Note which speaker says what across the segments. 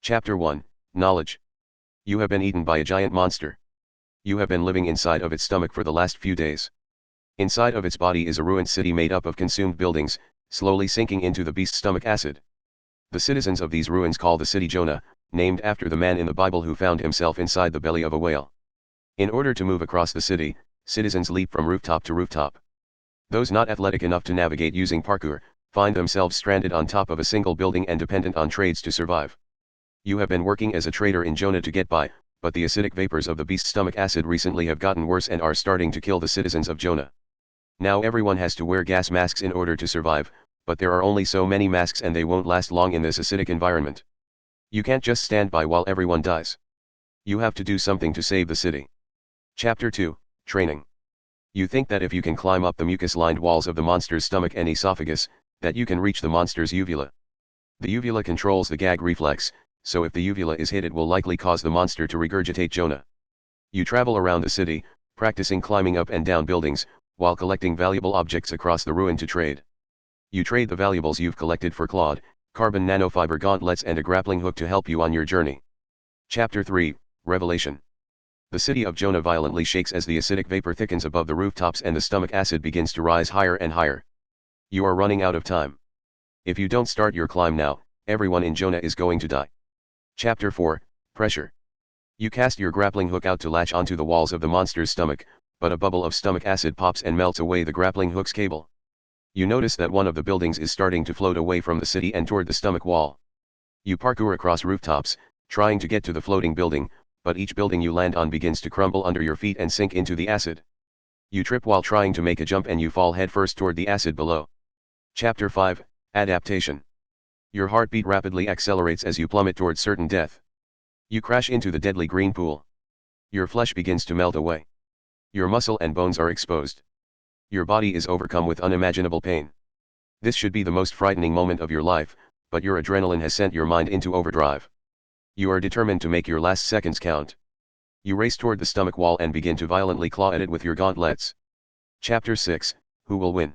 Speaker 1: Chapter 1, Knowledge. You have been eaten by a giant monster. You have been living inside of its stomach for the last few days. Inside of its body is a ruined city made up of consumed buildings, slowly sinking into the beast's stomach acid. The citizens of these ruins call the city Jonah, named after the man in the Bible who found himself inside the belly of a whale. In order to move across the city, citizens leap from rooftop to rooftop. Those not athletic enough to navigate using parkour, find themselves stranded on top of a single building and dependent on trades to survive. You have been working as a trader in Jonah to get by, but the acidic vapors of the beast's stomach acid recently have gotten worse and are starting to kill the citizens of Jonah. Now everyone has to wear gas masks in order to survive, but there are only so many masks and they won't last long in this acidic environment. You can't just stand by while everyone dies. You have to do something to save the city. Chapter 2, Training. You think that if you can climb up the mucus-lined walls of the monster's stomach and esophagus, that you can reach the monster's uvula. The uvula controls the gag reflex, so if the uvula is hit it will likely cause the monster to regurgitate Jonah. You travel around the city, practicing climbing up and down buildings, while collecting valuable objects across the ruin to trade. You trade the valuables you've collected for clawed, carbon nanofiber gauntlets and a grappling hook to help you on your journey. Chapter 3, Revelation. The city of Jonah violently shakes as the acidic vapor thickens above the rooftops and the stomach acid begins to rise higher and higher. You are running out of time. If you don't start your climb now, everyone in Jonah is going to die. Chapter 4, Pressure. You cast your grappling hook out to latch onto the walls of the monster's stomach, but a bubble of stomach acid pops and melts away the grappling hook's cable. You notice that one of the buildings is starting to float away from the city and toward the stomach wall. You parkour across rooftops, trying to get to the floating building, but each building you land on begins to crumble under your feet and sink into the acid. You trip while trying to make a jump and you fall headfirst toward the acid below. Chapter 5, Adaptation. Your heartbeat rapidly accelerates as you plummet toward certain death. You crash into the deadly green pool. Your flesh begins to melt away. Your muscle and bones are exposed. Your body is overcome with unimaginable pain. This should be the most frightening moment of your life, but your adrenaline has sent your mind into overdrive. You are determined to make your last seconds count. You race toward the stomach wall and begin to violently claw at it with your gauntlets. Chapter 6, Who will win?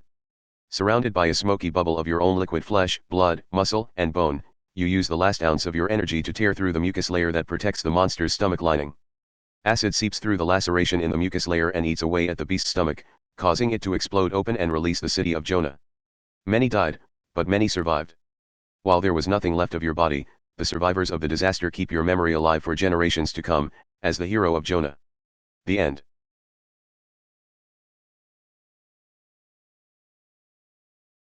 Speaker 1: Surrounded by a smoky bubble of your own liquid flesh, blood, muscle, and bone, you use the last ounce of your energy to tear through the mucus layer that protects the monster's stomach lining. Acid seeps through the laceration in the mucus layer and eats away at the beast's stomach, causing it to explode open and release the city of Jonah. Many died, but many survived. While there was nothing left of your body, the survivors of the disaster keep your memory alive for generations to come, as the hero of Jonah. The end.